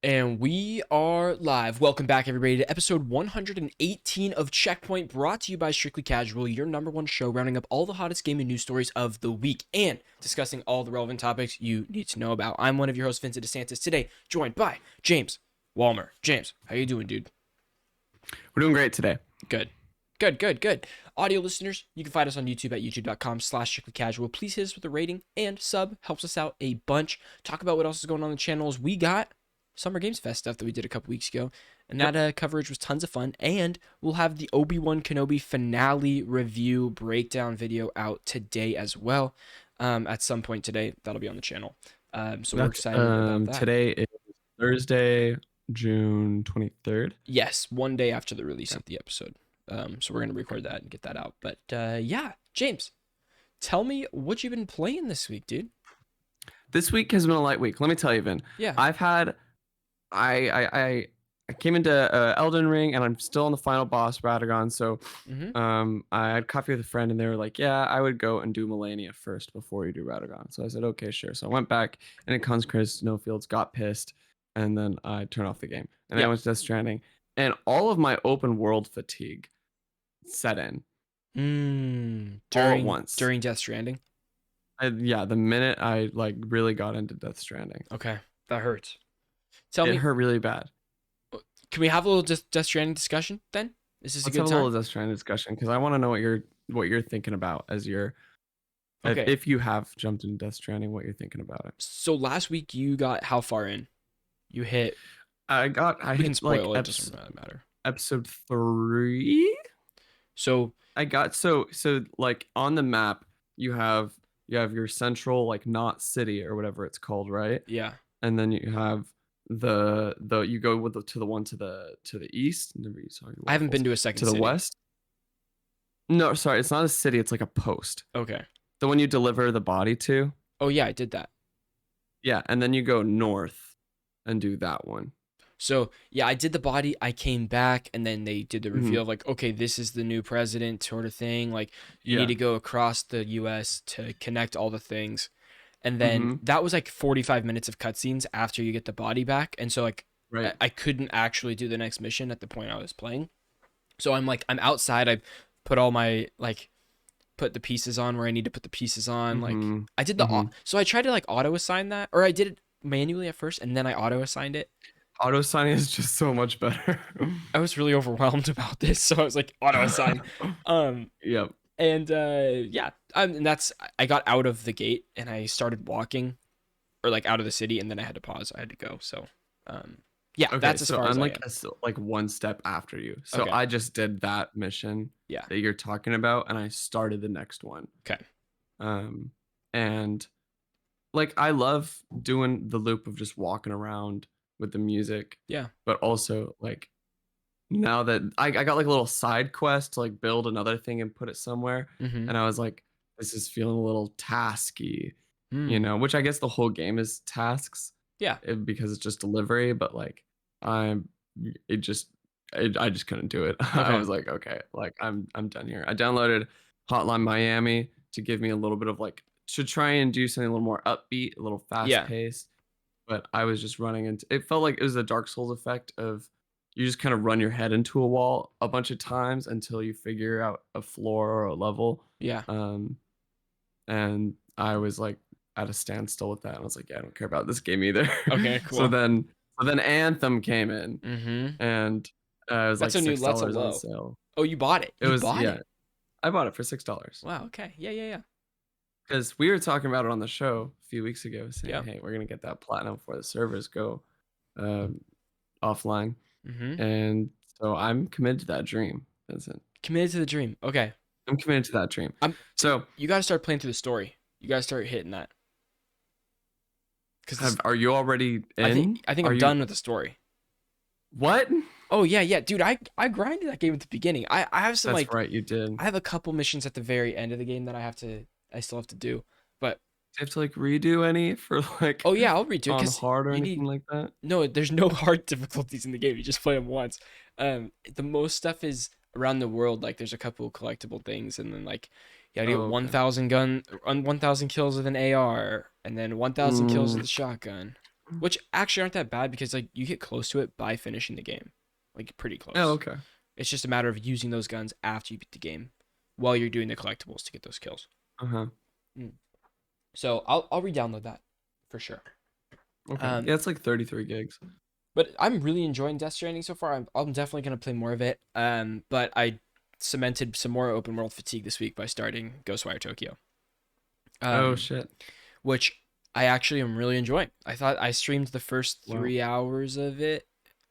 And we are live. Welcome back, everybody, to episode 118 of Checkpoint, brought to you by Strictly Casual, your #1 show, rounding up all the hottest gaming news stories of the week and discussing all the relevant topics you need to know about. I'm one of your hosts, Vincent DeSantis, today joined by James Walmer. James, how you doing, dude? We're doing great today. Good. Audio listeners, you can find us on YouTube at youtube.com/strictlycasual. Please hit us with a rating and sub. Helps us out a bunch. Talk about what else is going on the channels. We got Summer Games Fest stuff that we did a couple weeks ago, and that coverage was tons of fun. And we'll have the Obi-Wan Kenobi finale review breakdown video out today as well. At some point today, that'll be on the channel. So we're excited about that. Today is Thursday, June 23rd. Yes, one day after the release of the episode. So we're gonna record that and get that out. But yeah, James, tell me what you've been playing this week, dude. This week has been a light week. Let me tell you, Vin. Yeah. I came into Elden Ring and I'm still on the final boss, Radagon. So I had coffee with a friend and they were like, yeah, I would go and do Melania first before you do Radagon. So I said, okay, sure. So I went back and it comes Chris Snowfields, got pissed, and then I turned off the game. And then I went to Death Stranding. And all of my open world fatigue set in. All at once. During Death Stranding? Yeah, the minute I really got into Death Stranding. Okay, that hurts. It hurt really bad. Can we have a little Death Stranding discussion then? Is this a good time? Let's have a little Death Stranding discussion because I want to know what you're thinking about as if you have jumped into Death Stranding, what you're thinking about it. So last week you got how far in? You hit. We can spoil it. It doesn't really matter. Episode 3. So I got so like on the map you have your central not city or whatever it's called, right? Yeah. And then you have the you go with to the one to the east. I haven't been to a second to the city. West. No, sorry, it's not a city. It's like a post. Okay. The one you deliver the body to. Oh yeah, I did that. Yeah, and then you go north and do that one. So yeah, I did the body. I came back, and then they did the reveal of okay, this is the new president sort of thing. Like you need to go across the U.S. to connect all the things, and then that was 45 minutes of cutscenes after you get the body back, and so I couldn't actually do the next mission at the point I was playing. So I'm outside. I put all my put the pieces on where I need to put the pieces on. I did the so I tried to auto assign that, or I did it manually at first, and then I auto assigned it. Auto assigning is just so much better. I was really overwhelmed about this, so I was like, auto assign. Yep. And and that's I got out of the gate and I started walking, or out of the city, and then I had to pause. I had to go. So, okay, that's as far as I am. One step after you. So okay. I just did that mission. Yeah. That you're talking about, and I started the next one. Okay. And I love doing the loop of just walking around with the music. Yeah. But also now that I got a little side quest to build another thing and put it somewhere, and I was like, this is feeling a little tasky, which I guess the whole game is tasks. Yeah. Because it's just delivery, but I just couldn't do it. Okay. I was like, okay, I'm done here. I downloaded Hotline Miami to give me a little bit of to try and do something a little more upbeat, a little fast paced. But I was just running into it. Felt like it was the Dark Souls effect of you just kind of run your head into a wall a bunch of times until you figure out a floor or a level. Yeah. And I was at a standstill with that. And I was like, yeah, I don't care about this game either. Okay, cool. So then Anthem came in, and it was that's $6 on sale. Oh, you bought it? I bought it for $6. Wow. Okay. Yeah. Because we were talking about it on the show a few weeks ago, saying, hey, we're going to get that platinum before the servers go offline. And so I'm committed to that dream, Vincent. Committed to the dream. Okay. I'm committed to that dream. So you got to start playing through the story. You got to start hitting that. Are you already in? I think I'm done with the story. What? Oh, yeah. Dude, I grinded that game at the beginning. I have some That's right, you did. I have a couple missions at the very end of the game that I still have to do. But do you have to redo any for oh yeah, I'll redo on hard or anything like that? No, there's no hard difficulties in the game. You just play them once. The most stuff is around the world. There's a couple of collectible things, and then you gotta get 1,000 kills with an AR, and then 1,000 kills with a shotgun. which actually aren't that bad because like you get close to it by finishing the game, like pretty Oh, close. okay. It's just a matter of using those guns after you beat the game, while you're doing the collectibles to get those kills. Uh-huh. Mm. So I'll re-download that for sure. Okay. Um, Yeah, it's like 33 gigs. but I'm really enjoying Death Stranding so far. I'm definitely gonna play more of it. But I cemented some more open world fatigue this week by starting Ghostwire Tokyo. Oh Um, shit. which I actually am really enjoying. I thought I streamed the first Wow. 3 hours of it,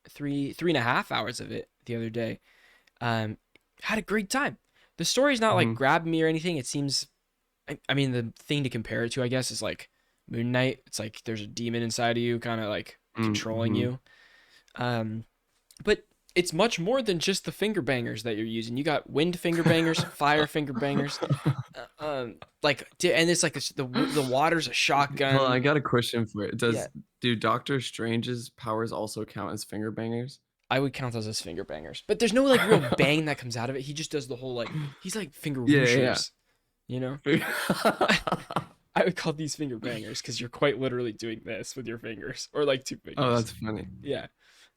three and a half hours of it the other day. Had a great time. The story's not like Mhm. grabbing me or anything. It seems, I mean, the thing to compare it to, I guess, is like Moon Knight. It's like there's a demon inside of you, kind of like controlling Mhm. you. But it's much more than just the finger bangers that you're using. You got wind finger bangers, fire finger bangers, and it's like the water's a Hold on, I shotgun. got a question for you. Yeah, Do Doctor Strange's powers also count as finger bangers? I would count those as finger bangers, but there's no like real bang that comes out of it. He just does the whole like he's like finger Yeah, whooshers, you know. yeah. I would call these finger bangers because you're quite literally doing this with your fingers or like two Oh, fingers. that's funny. Yeah.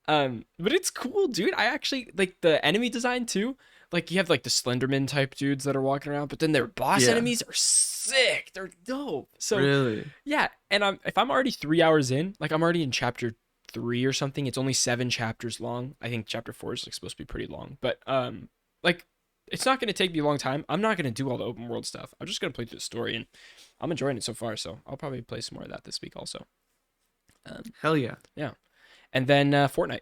But it's cool, dude. I actually like the enemy design too. Like you have like the Slenderman type dudes that are walking around, but then their boss Yeah. enemies are sick. They're dope. So Really? yeah, and if I'm already 3 hours in, like I'm already in chapter 3 or something. It's only 7 chapters long. I think chapter 4 is like supposed to be pretty long, but like it's not gonna take me a long time. I'm not gonna do all the open world stuff. I'm just gonna play through the story, and I'm enjoying it so far. So I'll probably play some more of that this week also. Hell yeah. Yeah, and then Fortnite.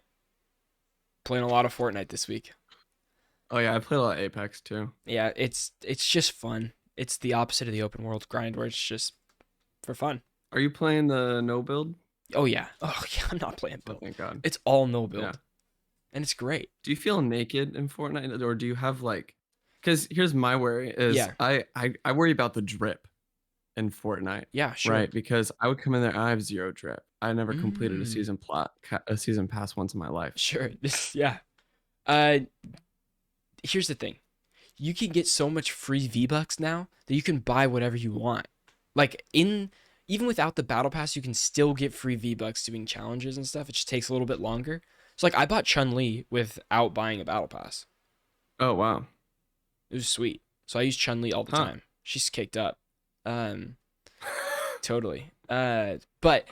Playing a lot of Fortnite this week. Oh yeah, I played a lot of Apex too. Yeah, it's just fun. It's the opposite of the open world grind where it's just for fun. Are you playing the no build? Oh yeah. Oh yeah, I'm not playing Oh, build. thank God. It's all no build. Yeah. And it's great. Do you feel naked in Fortnite, or do you have like? Because here's my worry: is Yeah. I worry about the drip in Fortnite. Yeah, sure. Right, because I would come in there and I have zero drip. I never completed a Mm. season pass once in my life. Sure. Yeah. Uh here's the thing. You can get so much free V-Bucks now that you can buy whatever you want. Like even without the battle pass, you can still get free V-Bucks doing challenges and stuff. It just takes a little bit longer. So like I bought Chun-Li without buying a battle pass. Oh wow. It was sweet. So I use Chun-Li all the Huh. time. She's caked up. Totally. But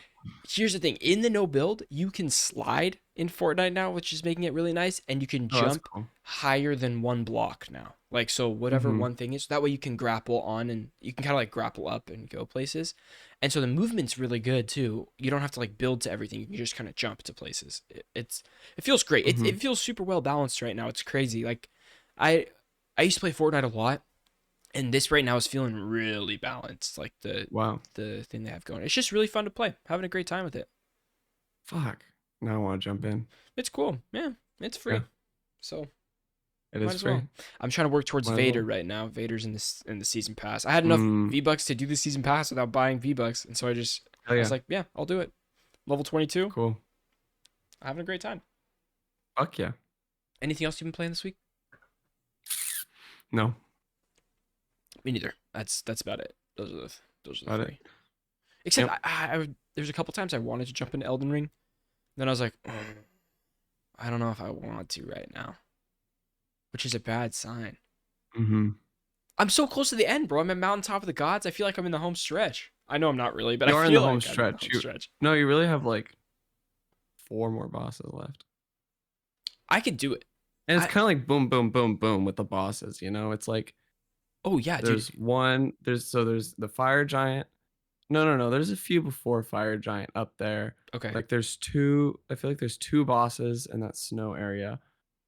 here's the thing. In the no build, you can slide in Fortnite now, which is making it really nice, and you can Oh, that's jump cool. higher than one block now. Like so whatever Mhm. one thing is, that way you can grapple on and you can kind of like grapple up and go places. And so the movement's really good too. You don't have to like build to everything. You can just kind of jump to places. It feels great. Mhm. It feels super well balanced right now. It's crazy. Like I I used to play Fortnite a lot, and this right now is feeling really balanced. Like Wow. the thing they have going. It's just really fun to play. Having a great time with it. Fuck. Now I want to jump in. It's cool. Yeah, it's free. Yeah, So it might is as free. well. I'm trying to work towards Might as Vader well. right now. Vader's in the season pass. I had enough Mm, V-Bucks to do the season pass without buying V-Bucks, and so I hell was yeah. like, yeah, I'll do it. Level 22. Cool. Having a great time. Fuck yeah. Anything else you've been playing this week? No. Me neither. That's about it. Those are the About three. it. Except Yep. there's a couple times I wanted to jump into Elden Ring. Then I was like, I don't know if I want to right now, which is a bad sign. Mhm. I'm so close to the end, bro. I'm at Mountaintop of the Gods. I feel like I'm in the home stretch. I know I'm not really, but You I are in the feel home like I'm in the stretch. home stretch. No, you really have like 4 more bosses left. I could do it. And it's I kind of like boom, boom, boom, boom with the bosses. You know, it's like Oh yeah, dude. there's one. There's the fire giant. No. There's a few before fire giant up there. Okay. Like there's two. I feel like there's 2 bosses in that snow area,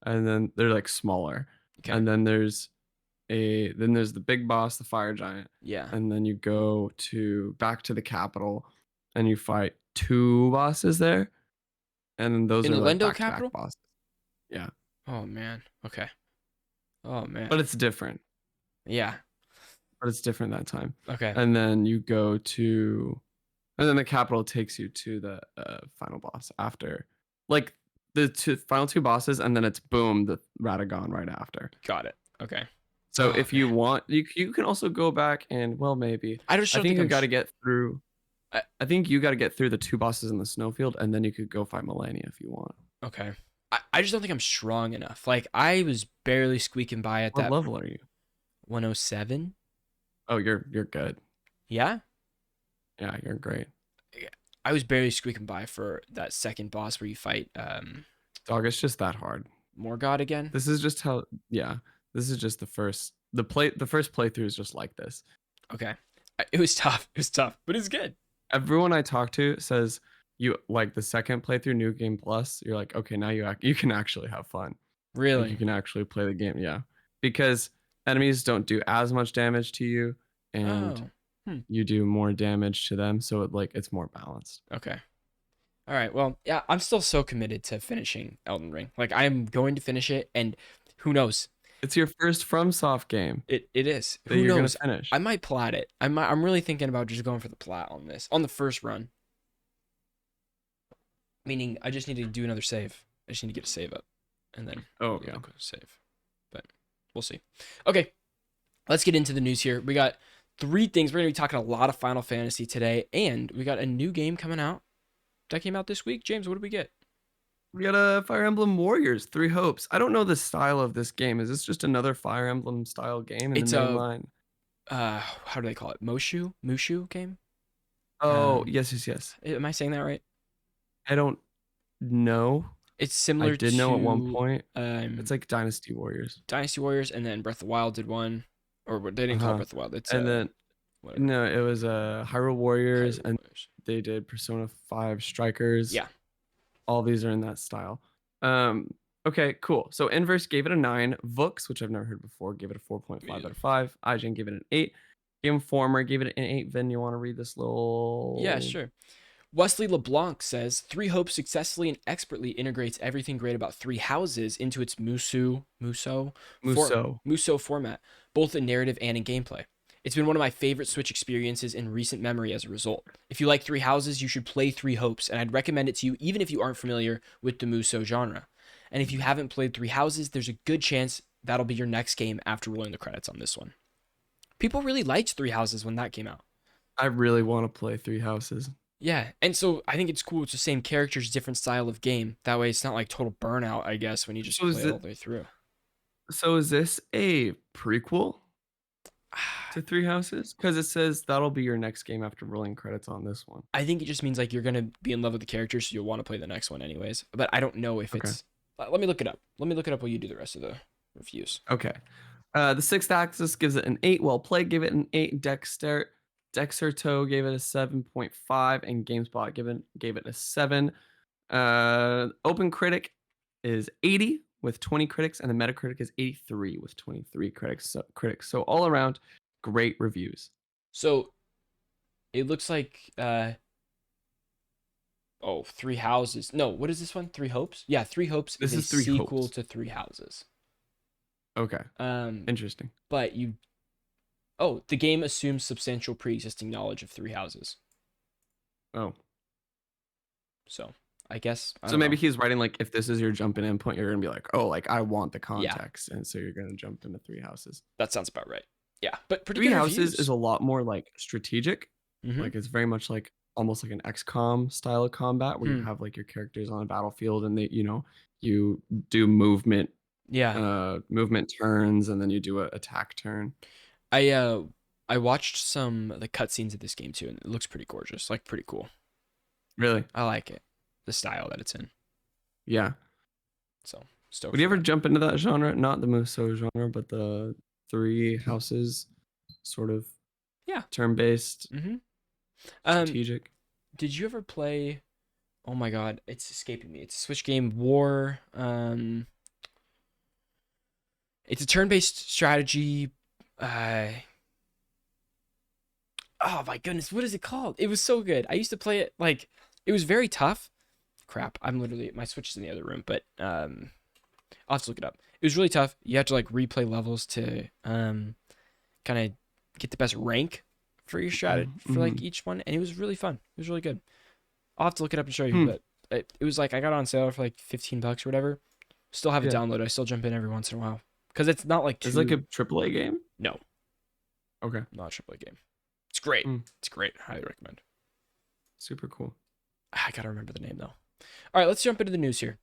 and then they're like smaller. Okay. And then there's the big boss, the fire giant, Yeah. and then you go back to the capital, and you fight 2 bosses there, and then those In are the like Lendo back-to-back capital? bosses. Yeah, Oh man. Okay. Oh man. but it's different. Yeah. But it's different that time. Okay. And then you go to, and then the capital takes you to the final boss after, like the final 2 bosses, and then it's boom, the Radagon right after. Got it. Okay. So Oh if you man. want, you can also go back and, well, maybe I just I don't think think you I'm got to get through. I think you got to get through the 2 bosses in the snowfield, and then you could go fight Melania if you want. Okay. I just don't think I'm strong enough. Like, I was barely squeaking by at What that level are you? 107. Oh, you're good. Yeah? Yeah, you're great. I was barely squeaking by for that second boss where you fight Dog, it's just that hard. Morgott again. This is just how. Yeah, this is just the first. The first playthrough is just like this. Okay. It was tough. It was tough, but it's good. Everyone I talk to says you like the second playthrough, New Game Plus. You're like, okay, now you can actually have fun. Really? Like, you can actually play the game. Yeah, because enemies don't do as much damage to you, and you do more damage to them, so it's more balanced. Okay. All right. Well, yeah, I'm still so committed to finishing Elden Ring. Like, I'm going to finish it, and who knows? It's your first FromSoft game. It is. That Who you're knows? gonna finish. I might plat it. I'm really thinking about just going for the plat on this on the first run. Meaning, I just need to do another save. I just need to get a save up, and then save. But we'll see. Okay, let's get into the news here. We got 3 things. We're gonna be talking a lot of Final Fantasy today, and we got a new game coming out. That came out this week. James, what did we get? We got a Fire Emblem Warriors 3 Hopes. I don't know the style of this game. Is this just another Fire Emblem style game in the main line? How do they call it? Mushu game? Oh, yes. Am I saying that right? I don't know. It's similar to... I did know at one point. It's like Dynasty Warriors. Dynasty Warriors, and then Breath of the Wild did one. Or they didn't call it Breath of the Wild. It's, and then... Whatever. No, it was Hyrule Warriors, and they did Persona 5 Strikers. Yeah. All these are in that style. Okay, cool. So Inverse gave it a 9. Vooks, which I've never heard before, gave it a 4.5 out of 5. IGN gave it an 8. Game Informer gave it an 8. Vin, you want to read this little... Yeah, sure. Wesley LeBlanc says, 3 Hopes successfully and expertly integrates everything great about 3 Houses into its Muso format, both in narrative and in gameplay. It's been one of my favorite Switch experiences in recent memory as a result. If you like 3 Houses, you should play 3 Hopes, and I'd recommend it to you even if you aren't familiar with the Muso genre. And if you haven't played 3 Houses, there's a good chance that'll be your next game after rolling the credits on this one. People really liked 3 Houses when that came out. I really want to play 3 Houses. Yeah, and so I think it's cool. It's the same characters, different style of game. That way it's not like total burnout, I guess, when you just play it all the way through. So is this a prequel to 3 Houses? Because it says that'll be your next game after rolling credits on this one. I think it just means like you're going to be in love with the characters, so you'll want to play the next one anyways. But I don't know if it's... Let me look it up. Let me look it up while you do the rest of the reviews. Okay. The Sixth Axis gives it an 8. Well Played gave it an 8. Dexerto gave it a 7.5, and GameSpot gave it a 7. Open Critic is 80 with 20 critics, and the Metacritic is 83 with 23 critics. So all around, great reviews. So it looks like 3 Houses. No, what is this one? 3 Hopes? Yeah, 3 Hopes is a sequel to 3 Houses. Okay. Interesting. But the game assumes substantial pre-existing knowledge of 3 Houses. Oh. So, I guess... So maybe he's writing, like, if this is your jump in point, you're going to be like, oh, like, I want the context. Yeah. And so you're going to jump into 3 Houses. That sounds about right. Yeah. But 3 Houses is a lot more, like, strategic. Mm-hmm. Like, it's very much like, almost like an XCOM style of combat where you have, like, your characters on a battlefield and they, you do movement. Yeah. Movement turns, and then you do an attack turn. I watched some of the cutscenes of this game too, and it looks pretty gorgeous, like pretty cool. Really? I like it, the style that it's in. Yeah. So, would you ever jump into that genre? Not the Muso genre, but the 3 Houses sort of turn-based strategic. Did you ever play... Oh my god, it's escaping me. It's a Switch game, War. It's a turn-based strategy. Oh my goodness, what is it called? It was so good. I used to play it, like, it was very tough. Crap, my Switch is in the other room, but I'll have to look it up. It was really tough. You had to like replay levels to kind of get the best rank for your strategy for like each one, and it was really fun. It was really good. I'll have to look it up and show you, but it was like I got it on sale for like $15 or whatever. Still have it downloaded. I still jump in every once in a while because it's not like it's like a AAA game. No. Okay. Not a AAA game. It's great. It's great. Highly recommend. Super cool. I gotta remember the name though. All right, let's jump into the news here.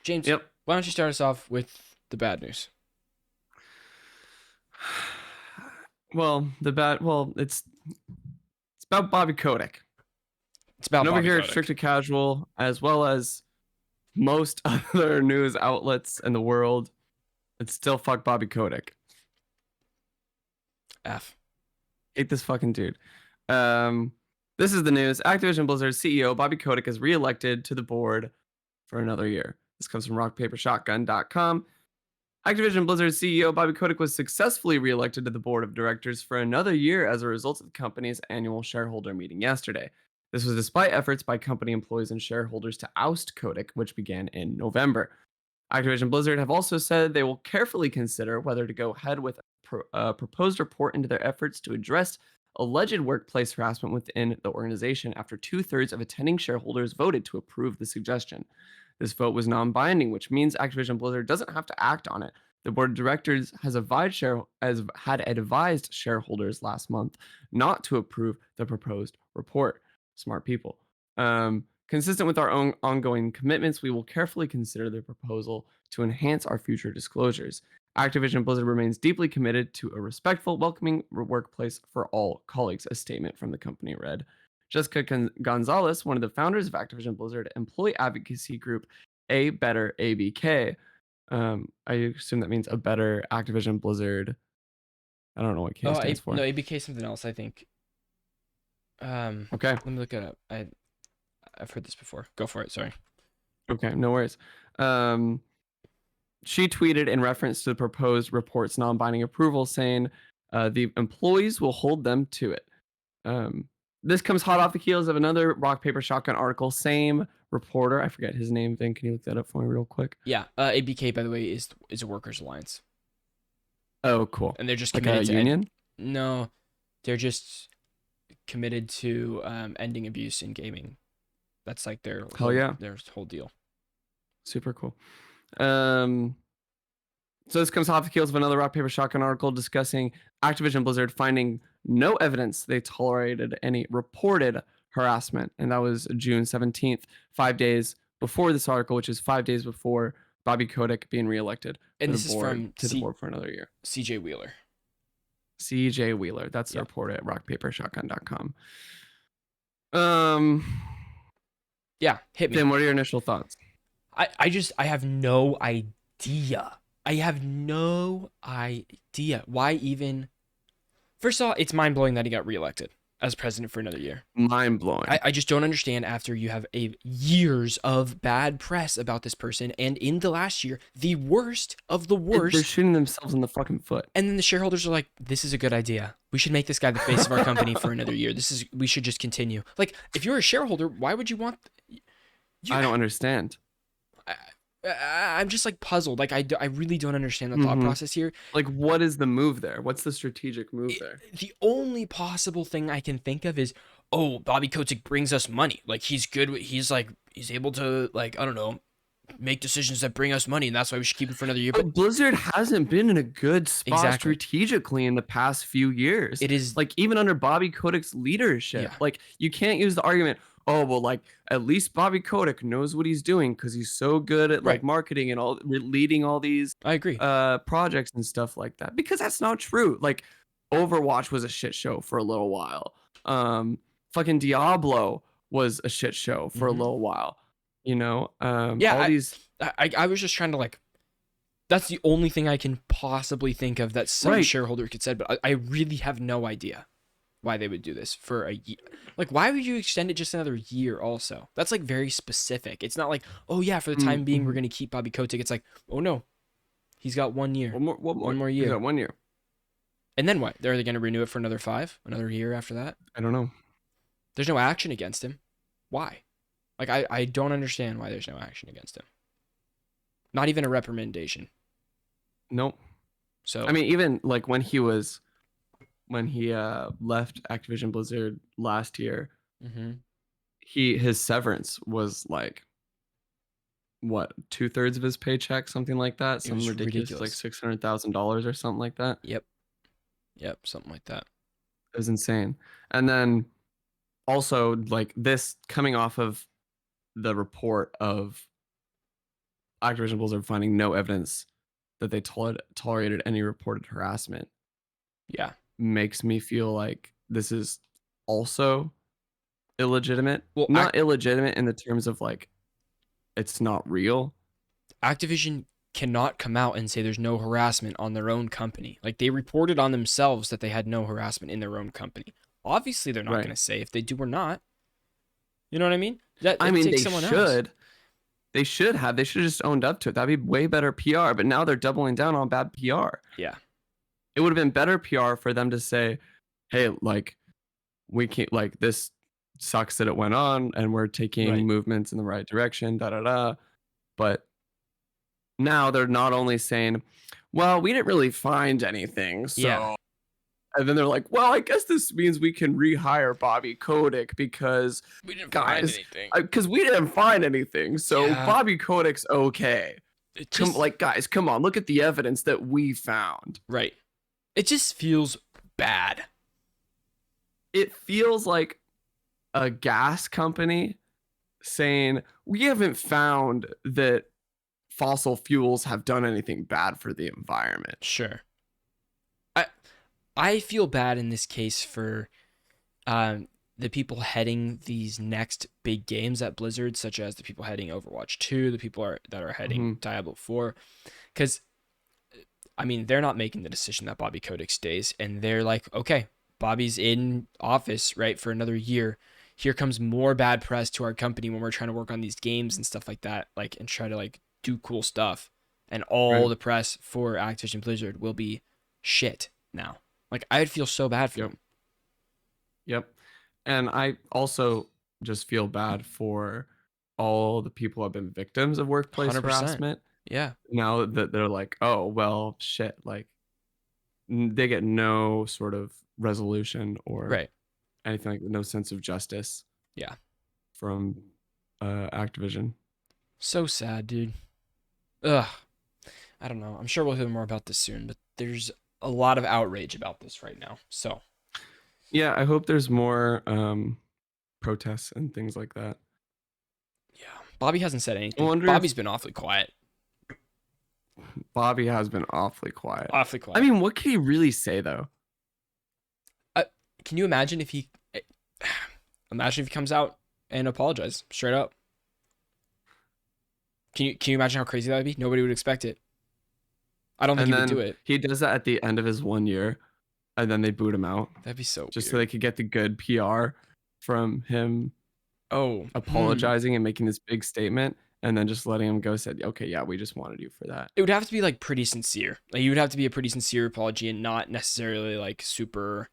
James, Yep. why don't you start us off with the bad news? Well, it's about Bobby Kotick. It's about And over Bobby here at Kotick. Strict to Casual, as well as most other news outlets in the world, it's still fuck Bobby Kotick. F. Hate this fucking dude. This is the news. Activision Blizzard CEO Bobby Kotick is reelected to the board for another year. This comes from rockpapershotgun.com. Activision Blizzard CEO Bobby Kotick was successfully reelected to the board of directors for another year as a result of the company's annual shareholder meeting yesterday. This was despite efforts by company employees and shareholders to oust Kotick, which began in November. Activision Blizzard have also said they will carefully consider whether to go ahead with a proposed report into their efforts to address alleged workplace harassment within the organization after 2/3 of attending shareholders voted to approve the suggestion. This vote was non-binding, which means Activision Blizzard doesn't have to act on it. The board of directors had advised shareholders last month not to approve the proposed report. Smart people. Consistent with our own ongoing commitments, we will carefully consider the proposal to enhance our future disclosures. Activision Blizzard remains deeply committed to a respectful, welcoming workplace for all colleagues, a statement from the company read. Jessica Gonzalez, one of the founders of Activision Blizzard employee advocacy group A Better ABK. I assume that means a better Activision Blizzard. I don't know what K stands for. No, ABK something else, I think. Okay. Let me look it up. I've heard this before. Go for it. Sorry. Okay, no worries. She tweeted in reference to the proposed report's non-binding approval, saying the employees will hold them to it. This comes hot off the heels of another Rock Paper Shotgun article. Same reporter, I forget his name. Vin, can you look that up for me real quick? Yeah, ABK, by the way, is a workers' alliance. Oh, cool. And they're just like committed a to union. No, they're just committed to ending abuse in gaming. That's like their whole deal. Super cool. So this comes off the heels of another Rock Paper Shotgun article discussing Activision Blizzard finding no evidence they tolerated any reported harassment, and that was June 17th, 5 days before this article, which is 5 days before Bobby Kotick being reelected. And this is from the board for another year. CJ Wheeler. CJ Wheeler. That's the report at rockpapershotgun.com. Yeah, hit me. Then what are your initial thoughts? I have no idea. I have no idea why even. First of all, it's mind blowing that he got reelected as president for another year. Mind blowing. I just don't understand after you have years of bad press about this person, and in the last year, the worst of the worst. They're shooting themselves in the fucking foot. And then the shareholders are like, "This is a good idea. We should make this guy the face of our company for another year. We should just continue." Like, if you're a shareholder, why would you want? I don't understand. I'm just like puzzled. Like I really don't understand the thought process here. Like, what is the move there? What's the strategic move there? The only possible thing I can think of is, oh, Bobby Kotick brings us money. Like he's good. He's able to, like, I don't know, make decisions that bring us money, and that's why we should keep it for another year. But Blizzard hasn't been in a good spot strategically in the past few years. It is like even under Bobby Kotick's leadership. Yeah. Like you can't use the argument, oh well, like at least Bobby Kotick knows what he's doing because he's so good at like marketing and all leading all these I agree projects and stuff like that, because that's not true. Like Overwatch was a shit show for a little while. Fucking Diablo was a shit show for a little while. You know, all these. I was just trying to, like, that's the only thing I can possibly think of that some shareholder could say, but I really have no idea why they would do this for a year. Like, why would you extend it just another year also? That's like very specific. It's not like, oh yeah, for the time being, we're going to keep Bobby Kotick. It's like, oh no, he's got 1 year. One more year. He's got 1 year. And then what? Are they going to renew it for another 5? Another year after that? I don't know. There's no action against him. Why? Like, I don't understand why there's no action against him. Not even a reprimandation. Nope. So I mean, even like when he left Activision Blizzard last year, his severance was like what, 2/3 of his paycheck, something like that. Something ridiculous, like $600,000 or something like that. Yep, something like that. It was insane. And then also like this coming off of the report of Activision Blizzard finding no evidence that they tolerated any reported harassment Yeah. makes me feel like this is also illegitimate. Well, Not illegitimate in the terms of like it's not real. Activision cannot come out and say there's no harassment on their own company. Like, they reported on themselves that they had no harassment in their own company. Obviously, they're not going to say if they do or not. You know what I mean? I mean, they someone should. Else. They should have. They should have just owned up to it. That'd be way better PR. But now they're doubling down on bad PR. Yeah. It would have been better PR for them to say, hey, like, we can't, like, this sucks that it went on and we're taking movements in the right direction, da da da. But now they're not only saying, well, we didn't really find anything. So, yeah. And then they're like, well, I guess this means we can rehire Bobby Kotick because we didn't find anything. Because we didn't find anything. So Bobby Kotick's okay. Guys, come on. Look at the evidence that we found. Right. It just feels bad. It feels like a gas company saying, we haven't found that fossil fuels have done anything bad for the environment. Sure. I feel bad in this case for the people heading these next big games at Blizzard, such as the people heading Overwatch 2, the people that are heading Diablo 4, because I mean, they're not making the decision that Bobby Kotick stays, and they're like, okay, Bobby's in office, right, for another year. Here comes more bad press to our company when we're trying to work on these games and stuff like that, like, and try to like do cool stuff, and all the press for Activision Blizzard will be shit now. Like, I'd feel so bad for him. Yep. And I also just feel bad for all the people who have been victims of workplace 100%. Harassment. Yeah. Now that they're like, oh, well, shit. Like, they get no sort of resolution or anything, like no sense of justice. Yeah. From Activision. So sad, dude. Ugh. I don't know. I'm sure we'll hear more about this soon, but there's a lot of outrage about this right now. So, yeah, I hope there's more protests and things like that. Yeah, Bobby hasn't said anything. Bobby's been awfully quiet. Bobby has been awfully quiet. Awfully quiet. I mean, what can he really say though? Can you imagine if he comes out and apologizes straight up? Can you imagine how crazy that would be? Nobody would expect it. I don't think he would do it. He does that at the end of his 1 year, and then they boot him out. That'd be so just weird. So they could get the good PR from him. Apologizing and making this big statement, and then just letting him go. Said, okay, yeah, we just wanted you for that. It would have to be like pretty sincere. Like, you would have to be a pretty sincere apology and not necessarily like super.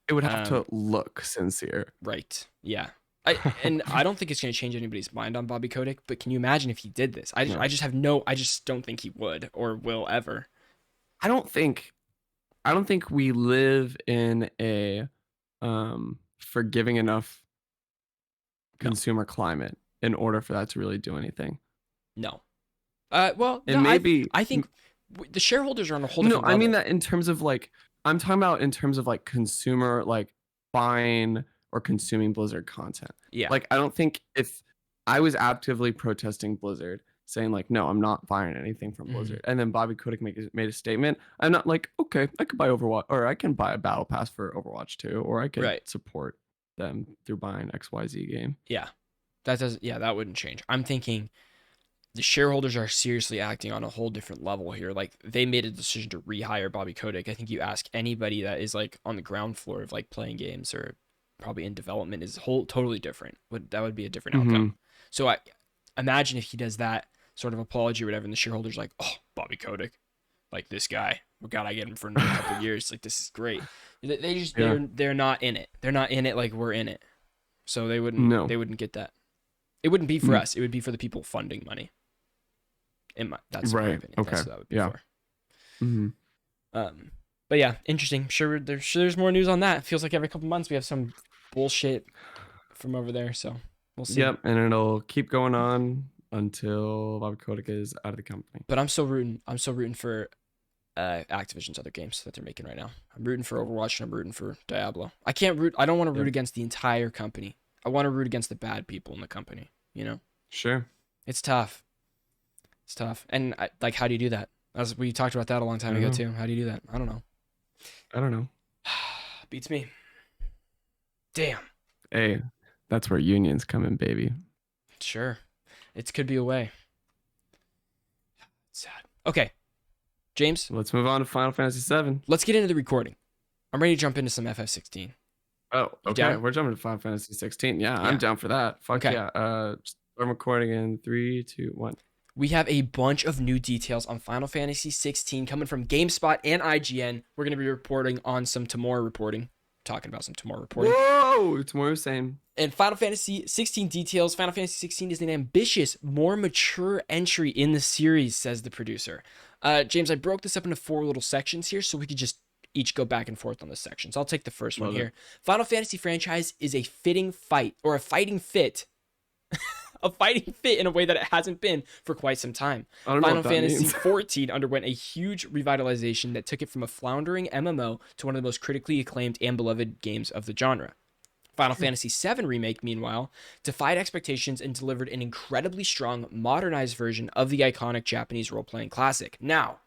It would have to look sincere. Right. Yeah. I don't think it's going to change anybody's mind on Bobby Kotick, but can you imagine if he did this? I just don't think he would or will ever. I don't think we live in a forgiving enough consumer climate in order for that to really do anything. No. I think the shareholders are on a whole different level. I mean that in terms of like, I'm talking about in terms of like consumer, like buying or consuming Blizzard content. Yeah. Like, I don't think if I was actively protesting Blizzard, saying like, no, I'm not buying anything from Blizzard, and then Bobby Kotick made a statement, I'm not like, okay, I could buy Overwatch, or I can buy a battle pass for Overwatch 2, or I could support them through buying XYZ game. Yeah. That wouldn't change. I'm thinking the shareholders are seriously acting on a whole different level here. Like, they made a decision to rehire Bobby Kotick. I think you ask anybody that is like on the ground floor of like playing games or probably in development is totally different. That would be a different outcome. So I imagine if he does that sort of apology or whatever, and the shareholders like, oh, Bobby Kotick, like this guy, we gotta get him for another couple of years. Like, this is great. They're not in it. They're not in it like we're in it. So they wouldn't get that. It wouldn't be for us. It would be for the people funding money. That's my opinion. Okay. That's what that would be for. But yeah, interesting. Sure, there's more news on that. It feels like every couple months we have some bullshit from over there. So we'll see. Yep, and it'll keep going on until Bobby Kotick is out of the company. But I'm so rooting for Activision's other games that they're making right now. I'm rooting for Overwatch and I'm rooting for Diablo. I don't want to root against the entire company. I want to root against the bad people in the company, you know? Sure. It's tough. It's tough. And how do you do that? As we talked about that a long time ago too. How do you do that? I don't know. Beats me. Damn. Hey, that's where unions come in, baby. Sure. It could be a way. Sad. Okay. James, let's move on to Final Fantasy VII. Let's get into the recording. I'm ready to jump into some FF16. Oh, okay. We're jumping to Final Fantasy 16. Yeah, I'm down for that. Fuck yeah. Start recording in 3, 2, 1. We have a bunch of new details on Final Fantasy 16 coming from GameSpot and IGN. We're going to be reporting on some Tamora reporting. Talking about some Tamora reporting. Whoa! Tamora same. And Final Fantasy 16 details. Final Fantasy 16 is an ambitious, more mature entry in the series, says the producer. James, I broke this up into 4 little sections here so we could just each go back and forth on the sections. I'll take the first one here. Final Fantasy franchise is a fitting fight, or a fighting fit. A fighting fit in a way that it hasn't been for quite some time. Final Fantasy 14 underwent a huge revitalization that took it from a floundering MMO to one of the most critically acclaimed and beloved games of the genre. Final Fantasy VII Remake, meanwhile, defied expectations and delivered an incredibly strong, modernized version of the iconic Japanese role-playing classic. Now,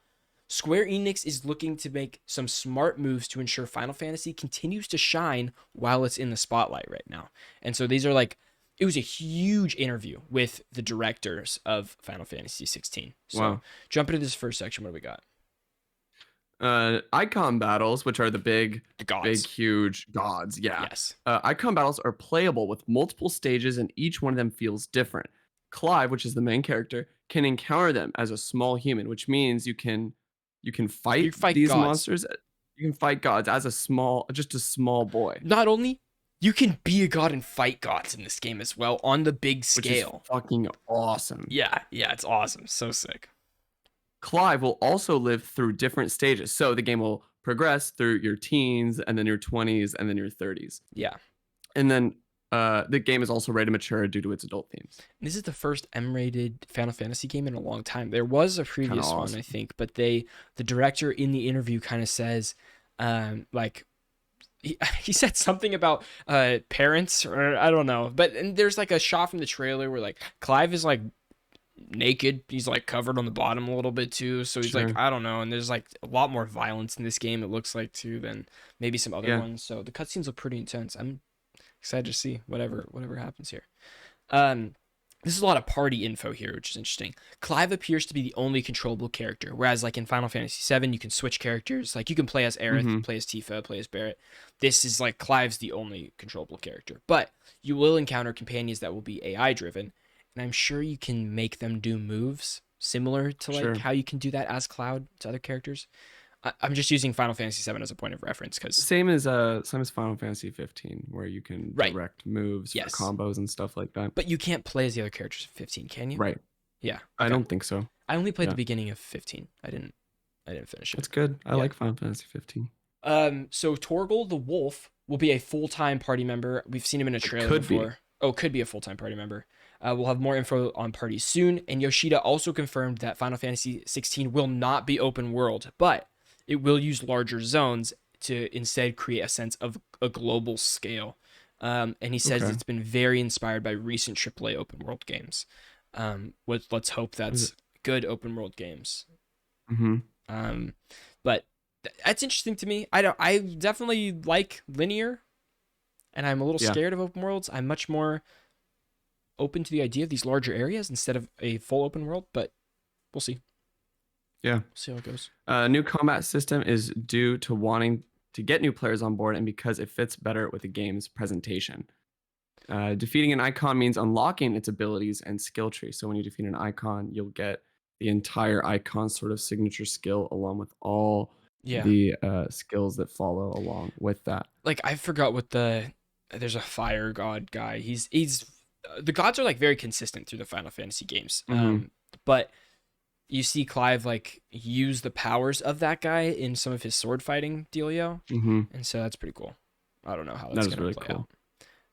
Square Enix is looking to make some smart moves to ensure Final Fantasy continues to shine while it's in the spotlight right now. And so these are it was a huge interview with the directors of Final Fantasy 16. So jump into this first section. What do we got? Icon battles, which are the big, huge gods. Yeah. Yes. Icon battles are playable with multiple stages, and each one of them feels different. Clive, which is the main character, can encounter them as a small human, which means you can fight these monsters. You can fight gods as just a small boy. Not only you can be a god and fight gods in this game as well on the big scale. Which is fucking awesome. Yeah, it's awesome. So sick. Clive will also live through different stages. So the game will progress through your teens and then your 20s and then your 30s. Yeah. And then the game is also ready to mature due to its adult themes. This is the first M-rated Final Fantasy game in a long time. There was a previous one, I think, but the director in the interview kind of says, he said something about parents, or I don't know. But there's a shot from the trailer where Clive is naked. He's covered on the bottom a little bit too. So he's I don't know. And there's a lot more violence in this game, it looks like too, than maybe some other ones. So the cutscenes look pretty intense. I'm excited to see whatever happens here. This is a lot of party info here, which is interesting. Clive appears to be the only controllable character, whereas in Final Fantasy VII, you can switch characters. You can play as Aerith, play as Tifa, play as Barret. This is Clive's the only controllable character. But you will encounter companions that will be AI driven, and I'm sure you can make them do moves similar to how you can do that as Cloud to other characters. I'm just using Final Fantasy VII as a point of reference because same as Final Fantasy 15, where you can direct moves for combos and stuff like that. But you can't play as the other characters in 15, can you? Right. Yeah. Okay. I don't think so. I only played the beginning of 15. I didn't finish it. It's good. I like Final Fantasy 15. So Torgal the Wolf will be a full-time party member. We've seen him in a trailer before. Could be a full-time party member. We'll have more info on parties soon. And Yoshida also confirmed that Final Fantasy 16 will not be open world, but it will use larger zones to instead create a sense of a global scale. And he says it's been very inspired by recent AAA open world games. Let's hope that's good open world games. But that's interesting to me. I definitely like linear, and I'm a little scared of open worlds. I'm much more open to the idea of these larger areas instead of a full open world, but we'll see. Yeah. We'll see how it goes. New combat system is due to wanting to get new players on board and because it fits better with the game's presentation. Defeating an icon means unlocking its abilities and skill tree. So when you defeat an icon, you'll get the entire icon sort of signature skill along with all the skills that follow along with that. I forgot what there's a fire god guy. He's the gods are very consistent through the Final Fantasy games. But you see Clive use the powers of that guy in some of his sword fighting dealio. And so that's pretty cool. I don't know how that's going to play out.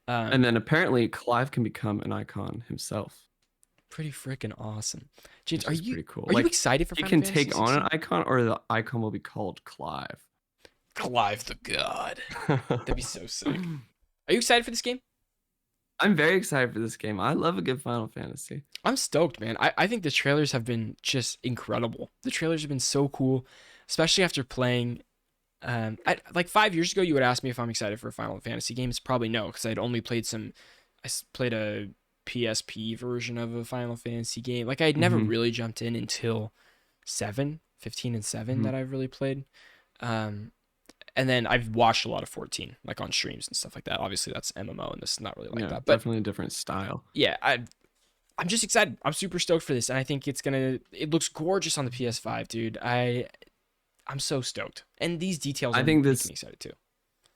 And then apparently Clive can become an icon himself. Pretty freaking awesome. James, which is pretty cool. are you Like, excited for he Final can Fantasy take on an 16? icon, or the icon will be called Clive. Clive the God. That'd be so sick. Are you excited for this game? I'm very excited for this game. I love a good Final Fantasy. I'm stoked, man. I think the trailers have been just incredible. The trailers have been so cool, especially after playing. Like 5 years ago, you would ask me if I'm excited for a Final Fantasy game. It's probably no, because I'd only played played a PSP version of a Final Fantasy game. Like I'd never really jumped in until 15 and 7 that I've really played. And then I've watched a lot of 14, like on streams and stuff like that. Obviously, that's MMO, and this is not really like that. But definitely a different style. yeah, I'm just excited. I'm super stoked for this, and I think it looks gorgeous on the PS5, dude. I'm so stoked, and these details I think making me excited too.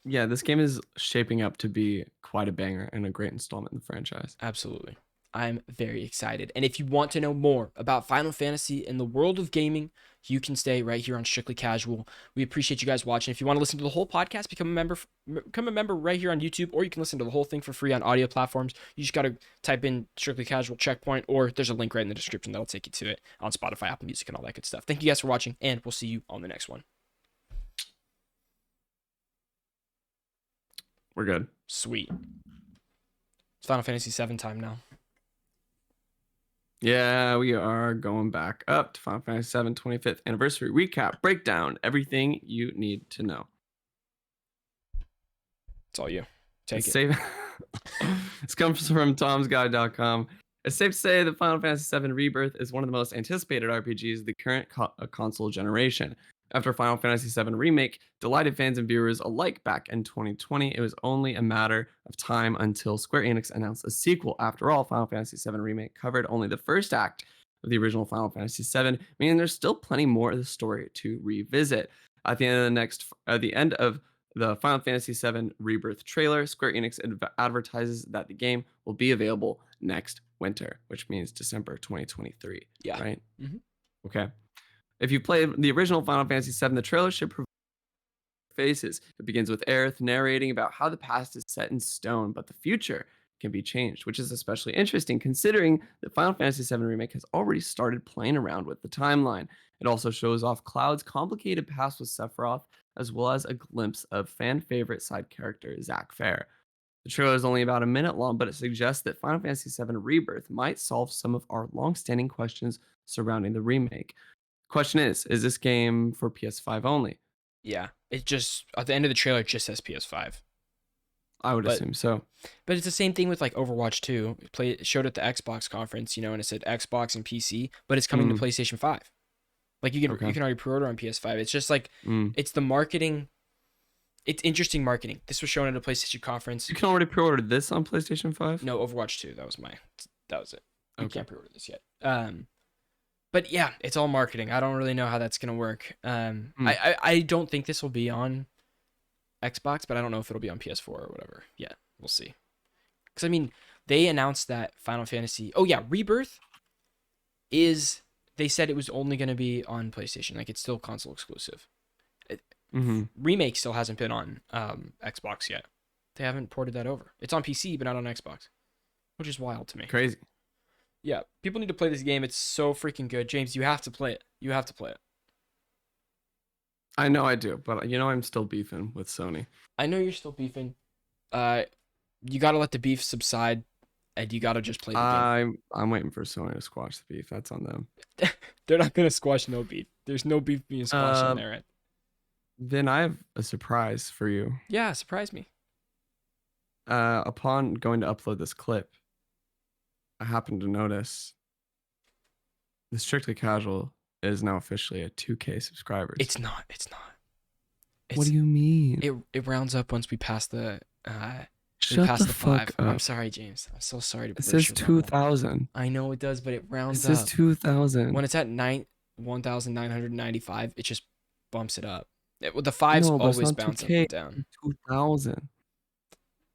Yeah, this game is shaping up to be quite a banger and a great installment in the franchise. Absolutely. I'm very excited. And if you want to know more about Final Fantasy in the world of gaming, you can stay right here on Strictly Casual. We appreciate you guys watching. If you want to listen to the whole podcast, become a member right here on YouTube, or you can listen to the whole thing for free on audio platforms. You just got to type in Strictly Casual Checkpoint, or there's a link right in the description that'll take you to it on Spotify, Apple Music, and all that good stuff. Thank you guys for watching, and we'll see you on the next one. We're good. Sweet. It's Final Fantasy VII time now. Yeah, we are going back up to Final Fantasy VII 25th anniversary recap, breakdown, everything you need to know. It's all you. Take it. Safe. This comes from tomsguide.com. It's safe to say that Final Fantasy VII Rebirth is one of the most anticipated RPGs of the current console generation. After Final Fantasy VII Remake delighted fans and viewers alike back in 2020, it was only a matter of time until Square Enix announced a sequel. After all, Final Fantasy VII Remake covered only the first act of the original Final Fantasy VII, meaning there's still plenty more of the story to revisit. At the end of the Final Fantasy VII Rebirth trailer, Square Enix advertises that the game will be available next winter, which means December 2023. Yeah. Right? Mm-hmm. Okay. If you played the original Final Fantasy VII, the trailer should provide faces. It begins with Aerith narrating about how the past is set in stone, but the future can be changed, which is especially interesting considering that Final Fantasy VII Remake has already started playing around with the timeline. It also shows off Cloud's complicated past with Sephiroth, as well as a glimpse of fan favorite side character Zack Fair. The trailer is only about a minute long, but it suggests that Final Fantasy VII Rebirth might solve some of our long-standing questions surrounding the remake. Question is this game for PS5 only? Yeah, it just at the end of the trailer it just says PS5. I would assume so. But it's the same thing with like Overwatch 2. It showed at the Xbox conference, and it said Xbox and PC, but it's coming to PlayStation 5. Like you can already pre-order on PS5. It's just like it's the marketing. It's interesting marketing. This was shown at a PlayStation conference. You can already pre-order this on PlayStation 5? No, Overwatch 2. That was it. You can't pre-order this yet. But yeah, it's all marketing. I don't really know how that's gonna work. I don't think this will be on Xbox, but I don't know if it'll be on PS4 or whatever. Yeah, we'll see. Because I mean, they announced that Final Fantasy. Oh yeah, Rebirth is. They said it was only gonna be on PlayStation. Like it's still console exclusive. Remake still hasn't been on Xbox yet. They haven't ported that over. It's on PC, but not on Xbox, which is wild to me. Crazy. Yeah, people need to play this game. It's so freaking good. James, you have to play it. You have to play it. I know I do, but I'm still beefing with Sony. I know you're still beefing. You got to let the beef subside, and you got to just play the game. I'm waiting for Sony to squash the beef. That's on them. They're not going to squash no beef. There's no beef being squashed on their end. Then I have a surprise for you. Yeah, surprise me. Upon going to upload this clip, I happened to notice the Strictly Casual is now officially at 2K subscribers. It's not. What do you mean? It rounds up once we pass the Shut the fuck 5. up. I'm sorry, James. I'm so sorry to It says 2,000. I know it does, but it rounds up. It up. says 2,000. When it's at 1,995, it just bumps it up. The 5s always bounce up and down. 2,000.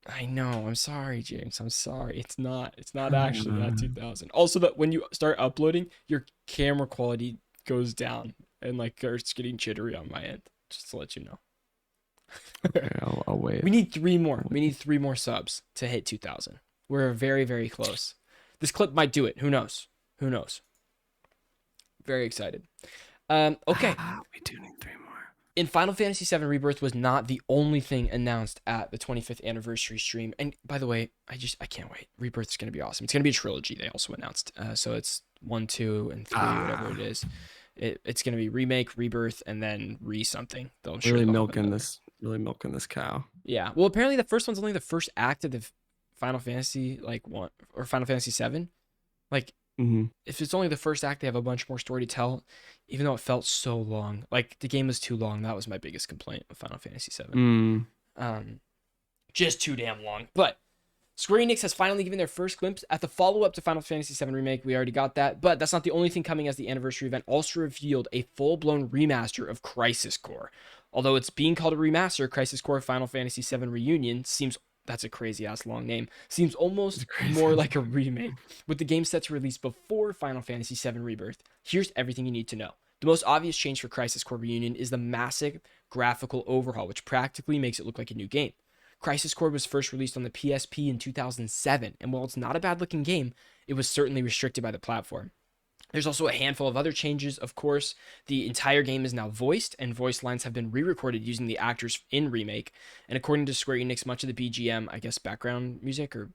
I know. I'm sorry, James. I'm sorry. It's not actually at 2,000. Also, that when you start uploading, your camera quality goes down and like it's getting jittery on my end. Just to let you know. Okay, I'll wait. We need 3 more. We need 3 more subs to hit 2,000. We're very, very close. This clip might do it. Who knows? Who knows? Very excited. Okay. We do need 3 more. And Final Fantasy VII Rebirth was not the only thing announced at the 25th anniversary stream. And by the way, I can't wait. Rebirth is going to be awesome. It's going to be a trilogy. They also announced. So it's 1, 2, and 3, whatever it is. It's going to be remake, rebirth, and then something. They'll really milking this cow. Yeah. Well, apparently the first one's only the first act of the Final Fantasy one or Final Fantasy VII. Like, if it's only the first act, they have a bunch more story to tell. Even though it felt so long, like the game was too long. That was my biggest complaint with Final Fantasy VII. Just too damn long. But Square Enix has finally given their first glimpse at the follow-up to Final Fantasy VII Remake. We already got that, but that's not the only thing coming, as the anniversary event also revealed a full-blown remaster of Crisis Core. Although it's being called a remaster, Crisis Core Final Fantasy VII Reunion seems... That's a crazy-ass long name. Seems almost more like a remake. With the game set to release before Final Fantasy VII Rebirth, here's everything you need to know. The most obvious change for Crisis Core Reunion is the massive graphical overhaul, which practically makes it look like a new game. Crisis Core was first released on the PSP in 2007, and while it's not a bad-looking game, it was certainly restricted by the platform. There's also a handful of other changes, of course. The entire game is now voiced, and voice lines have been re-recorded using the actors in Remake. And according to Square Enix, much of the BGM, I guess background music or,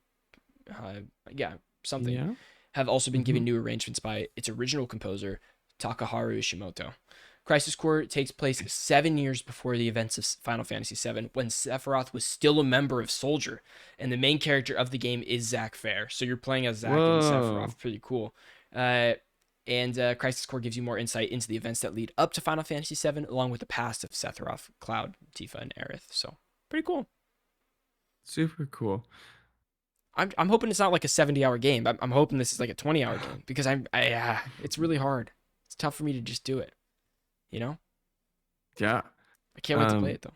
something, have also been given new arrangements by its original composer, Takaharu Ishimoto. Crisis Core takes place 7 years before the events of Final Fantasy VII, when Sephiroth was still a member of Soldier, and the main character of the game is Zack Fair. So you're playing as Zack and Sephiroth. Pretty cool. And Crisis Core gives you more insight into the events that lead up to Final Fantasy VII, along with the past of Sephiroth, Cloud, Tifa, and Aerith. So, pretty cool. Super cool. I'm hoping it's not like a 70-hour game. I'm hoping this is like a 20-hour game, because it's really hard. It's tough for me to just do it. You know? Yeah. I can't wait to play it, though.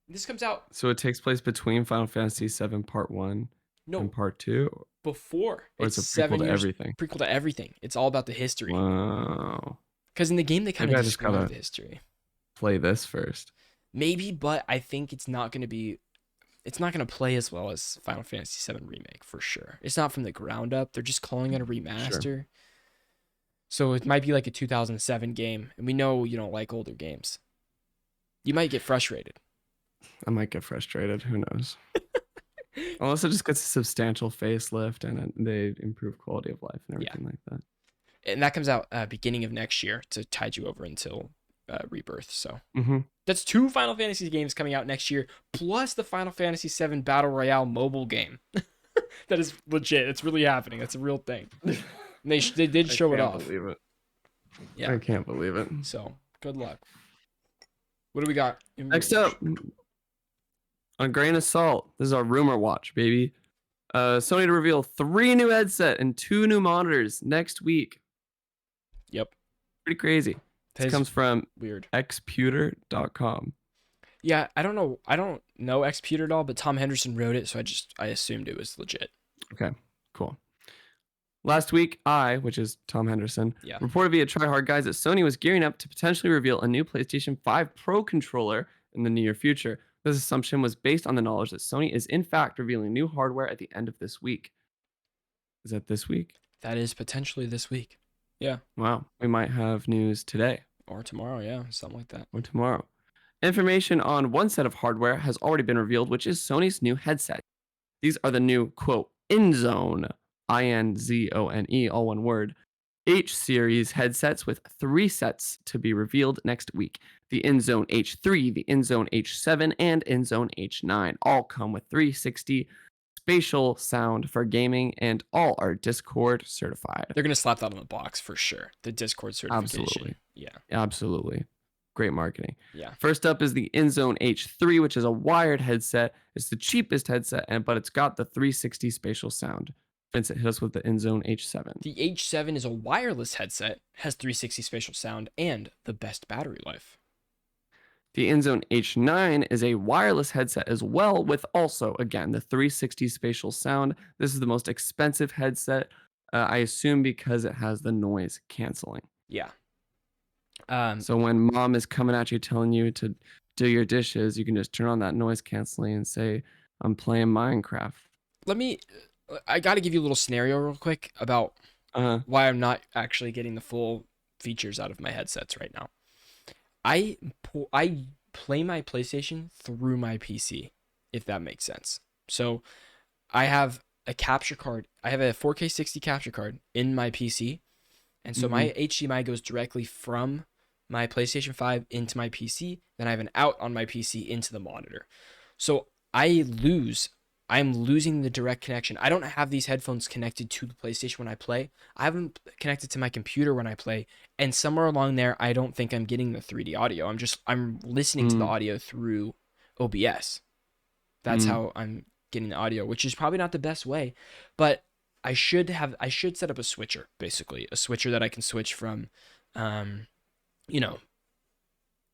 This comes out... So it takes place between Final Fantasy VII Part 1 and Part 2? Before. Or it's a prequel to everything? Prequel to everything. It's all about the history. Wow. Because in the game, they kind of just gotta the history. Play this first. Maybe, but I think it's not going to be... It's not going to play as well as Final Fantasy VII Remake, for sure. It's not from the ground up. They're just calling it a remaster. Sure. So it might be like a 2007 game, and we know you don't like older games. You might get frustrated. I might get frustrated. Who knows? Unless it just gets a substantial facelift and they improve quality of life and everything like that. And that comes out beginning of next year to tide you over until Rebirth. So that's 2 Final Fantasy games coming out next year, plus the Final Fantasy VII Battle Royale mobile game. That is legit. It's really happening. That's a real thing. And they did show it off. I can't believe it. Yeah. I can't believe it. So, good luck. What do we got? Next up, on a grain of salt, this is our rumor watch, baby. Sony to reveal 3 new headset and 2 new monitors next week. Yep. Pretty crazy. This comes from weird xputer.com. Yeah, I don't know xputer at all, but Tom Henderson wrote it, so I assumed it was legit. Okay, cool. Last week, which is Tom Henderson, reported via Tryhard Guys that Sony was gearing up to potentially reveal a new PlayStation 5 Pro controller in the near future. This assumption was based on the knowledge that Sony is in fact revealing new hardware at the end of this week. Is that this week? That is potentially this week. Yeah. Wow. We might have news today. Or tomorrow, yeah. Something like that. Or tomorrow. Information on one set of hardware has already been revealed, which is Sony's new headset. These are the new, quote, InZone, INZONE, all one word, H-series headsets with 3 sets to be revealed next week. The InZone H3, the InZone H7, and InZone H9 all come with 360 spatial sound for gaming, and all are Discord certified. They're going to slap that on the box for sure. The Discord certification. Absolutely. Yeah. Absolutely. Great marketing. Yeah. First up is the InZone H3, which is a wired headset. It's the cheapest headset, but it's got the 360 spatial sound. Vincent, hit us with the InZone H7. The H7 is a wireless headset, has 360 spatial sound, and the best battery life. The InZone H9 is a wireless headset as well, with also, again, the 360 spatial sound. This is the most expensive headset, I assume because it has the noise canceling. Yeah. So when mom is coming at you telling you to do your dishes, you can just turn on that noise canceling and say, I'm playing Minecraft. I got to give you a little scenario real quick about Uh-huh. why I'm not actually getting the full features out of my headsets right now. I play my PlayStation through my PC, if that makes sense. So I have a capture card. I have a 4K 60 capture card in my PC, and so Mm-hmm. my HDMI goes directly from my PlayStation 5 into my PC. Then I have an out on my PC into the monitor. So I'm losing the direct connection. I don't have these headphones connected to the PlayStation when I play. I have them connected to my computer when I play. And somewhere along there, I don't think I'm getting the 3D audio. I'm listening to the Mm-hmm. audio through OBS. That's Mm-hmm. how I'm getting the audio, which is probably not the best way, but I should set up a switcher, basically a switcher that I can switch from, um, you know,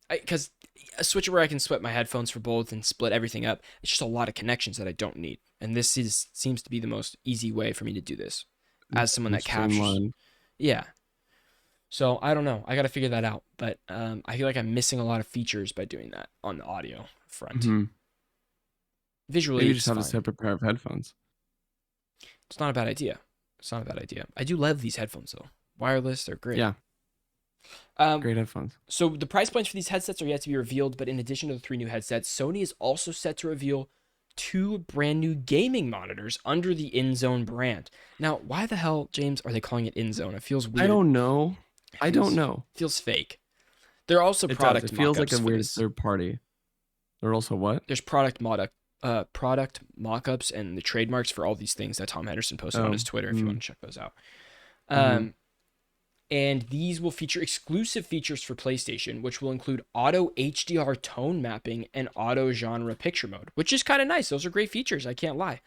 because a switcher where I can split my headphones for both and split everything up. It's just a lot of connections that I don't need, and this is seems to be the most easy way for me to do this, as someone More that captures. streamlined. Yeah. So I don't know. I got to figure that out, but I feel like I'm missing a lot of features by doing that on the audio front. Mm-hmm. Visually, Maybe you just it's have a fine. separate pair of headphones. It's not a bad idea. It's not a bad idea. I do love these headphones though. Wireless, they're great. Yeah, Um, great headphones. so the price points for these headsets are yet to be revealed, but in addition to the 3 new headsets, Sony is also set to reveal 2 brand new gaming monitors under the InZone brand. Now, why the hell, James, are they calling it InZone? It feels I weird. don't know. It I don't feels know. feels fake. There are also It does. It product feels like mock-ups a for weird this. third party. They're also what? There's product mock-ups and the trademarks for all these things that Tom Henderson posted on Oh. his Twitter if you want to check those out. Mm-hmm. Um, and these will feature exclusive features for PlayStation, which will include auto HDR tone mapping and auto genre picture mode, which is kind of nice. Those are great features, I can't lie.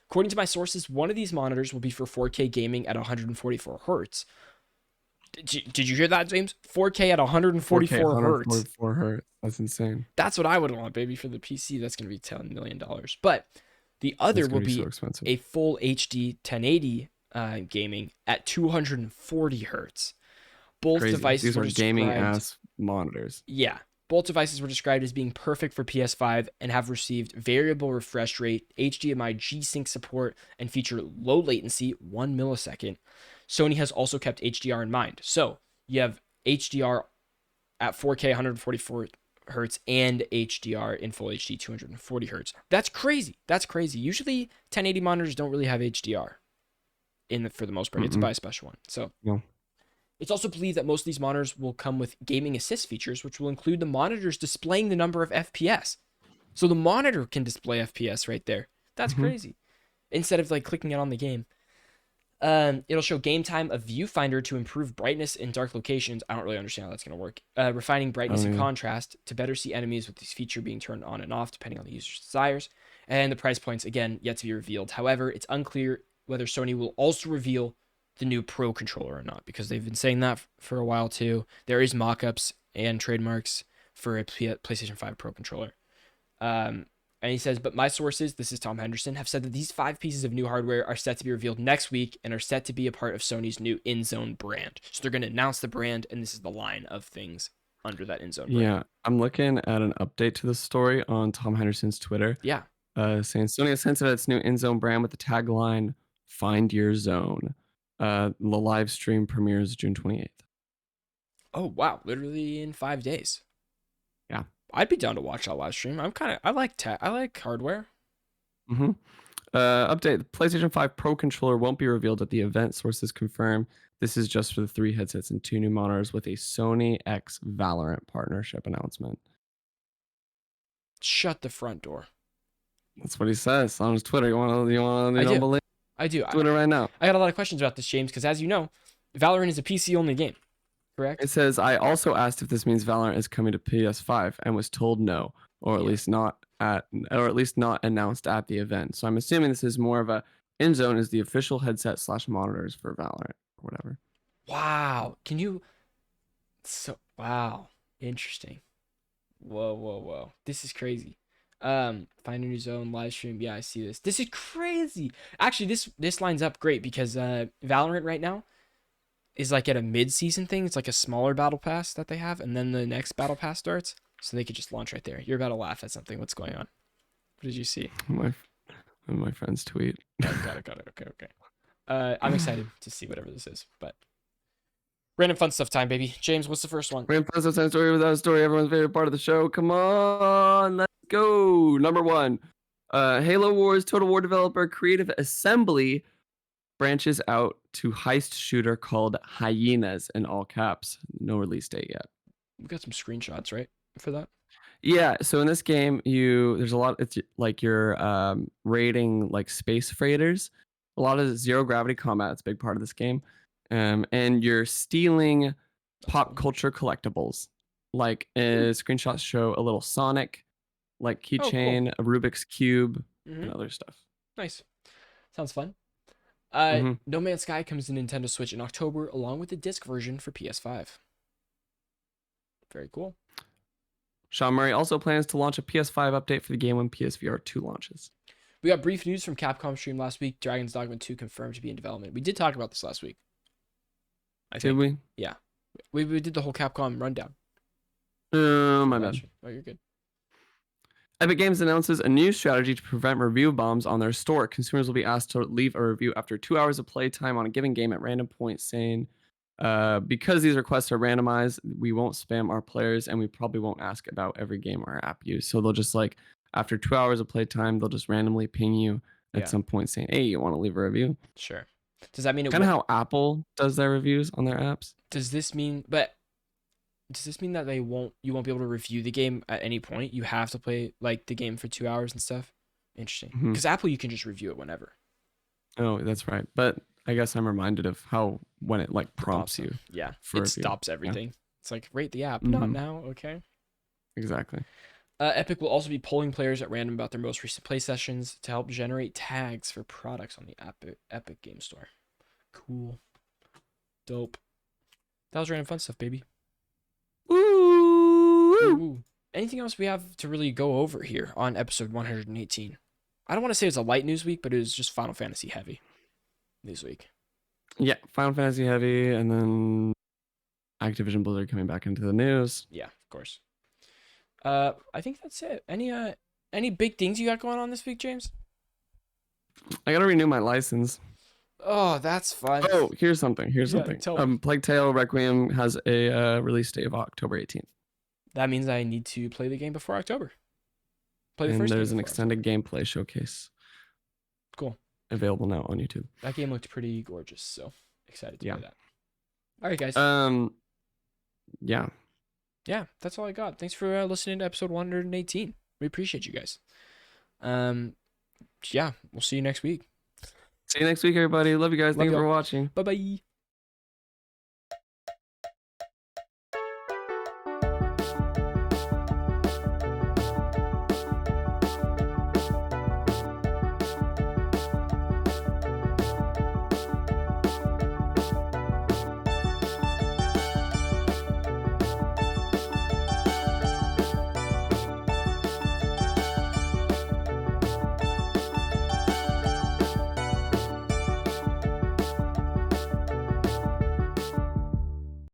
According to my sources, one of these monitors will be for 4K gaming at 144 hertz. Did you hear that, James? 4K at 4K, 144 hertz. 144 hertz. That's insane. That's what I would want, baby, for the PC. That's going to be $10 million. But the other That's will gonna be so be expensive. a full HD 1080 gaming at 240 hertz. Both Crazy. devices These were are gaming described. ass monitors. Yeah, both devices were described as being perfect for PS5 and have received variable refresh rate, HDMI G-Sync support, and feature low latency, 1 millisecond. Sony has also kept HDR in mind. So you have HDR at 4K 144 hertz and HDR in full HD 240 hertz. That's crazy. That's crazy. Usually 1080 monitors don't really have HDR for the most part. You have to buy a special one. So No. it's also believed that most of these monitors will come with gaming assist features, which will include the monitors displaying the number of FPS. So the monitor can display FPS right there. That's Mm-hmm. crazy. Instead of like clicking it on the game. It'll show game time, a viewfinder to improve brightness in dark locations. I don't really understand how that's going to work. Refining brightness and contrast to better see enemies, with this feature being turned on and off depending on the user's desires. And the price points, again, yet to be revealed. However, it's unclear whether Sony will also reveal the new Pro controller or not, because they've been saying that for a while too. There is mock-ups and trademarks for a PlayStation 5 Pro controller. And he says, but my sources, this is Tom Henderson, have said that these 5 pieces of new hardware are set to be revealed next week and are set to be a part of Sony's new InZone brand. So they're going to announce the brand, and this is the line of things under that InZone brand. Yeah, I'm looking at an update to the story on Tom Henderson's Twitter. Yeah. Saying Sony has hinted at its new InZone brand with the tagline "Find Your Zone." The live stream premieres June 28th. Oh, wow. Literally in 5 days. Yeah. I'd be down to watch that live stream. I like hardware. Mm-hmm. Update: the PlayStation 5 Pro controller won't be revealed at the event. Sources confirm this is just for the 3 headsets and 2 new monitors with a Sony X Valorant partnership announcement. Shut the front door. That's what he says on his Twitter. You want I do. believe? I do. Twitter right now. I got a lot of questions about this, James, because as you know, Valorant is a PC only game. Correct? It says, I also asked if this means Valorant is coming to PS5 and was told no, or at least not announced at the event. So I'm assuming this is more of a InZone is the official headset / monitors for Valorant or whatever. Wow. Wow. Interesting. Whoa. This is crazy. Find a new zone live stream. Yeah, I see this. This is crazy. Actually, this lines up great because Valorant right now is like at a mid-season thing. It's like a smaller battle pass that they have, and then the next battle pass starts, so they could just launch right there. You're about to laugh at something. What's going on? What did you see? My friend's tweet. Oh, got it. Okay. I'm excited to see whatever this is. But random fun stuff time, baby. James, what's the first one? Random fun stuff story without a story. Everyone's favorite part of the show. Come on, let's go. Number 1. Halo Wars Total War developer Creative Assembly branches out to heist shooter called Hyenas in all caps. No release date yet. We got some screenshots, right, for that? Yeah, so in this game, there's a lot. It's like you're raiding like space freighters. A lot of zero gravity combat. It's a big part of this game, and you're stealing pop culture collectibles. Like screenshots show a little Sonic, like keychain, a Rubik's cube, and other stuff. Nice, sounds fun. No Man's Sky comes to Nintendo Switch in October, along with the disc version for PS5. Very cool. Sean Murray also plans to launch a PS5 update for the game when PSVR 2 launches. We got brief news from Capcom stream last week. Dragon's Dogma 2 confirmed to be in development. We did talk about this last week. Did we? Yeah. We did the whole Capcom rundown. My bad. Oh, you're good. Epic Games announces a new strategy to prevent review bombs on their store. Consumers will be asked to leave a review after 2 hours of playtime on a given game at random points, saying, because these requests are randomized, we won't spam our players, and we probably won't ask about every game or app used. So they'll just like, after 2 hours of playtime, they'll just randomly ping you at some point saying, hey, you want to leave a review? Sure. Does that mean kind of how Apple does their reviews on their apps? Does this mean that you won't be able to review the game at any point? You have to play like the game for 2 hours and stuff? Interesting. Because Apple, you can just review it whenever. Oh, that's right. But I guess I'm reminded of how when it like prompts you. Yeah, it stops everything. Yeah. It's like, rate the app. Not now, okay? Exactly. Epic will also be polling players at random about their most recent play sessions to help generate tags for products on the Epic Game Store. Cool. Dope. That was random fun stuff, baby. Ooh. Anything else we have to really go over here on episode 118? I don't want to say it's a light news week, but it was just Final Fantasy heavy this week. Yeah, Final Fantasy heavy, and then Activision Blizzard coming back into the news. Yeah, of course. I think that's it. Any big things you got going on this week, James? I gotta renew my license. Oh, that's fun. Oh, here's something. Plague Tale Requiem has a release date of October 18th. That means I need to play the game before October. There's an extended gameplay showcase. Cool. Available now on YouTube. That game looked pretty gorgeous, so excited to play that. All right, guys. Yeah. Yeah, that's all I got. Thanks for listening to episode 118. We appreciate you guys. Yeah, we'll see you next week. See you next week, everybody. Love you guys. Thank you for watching. Bye-bye.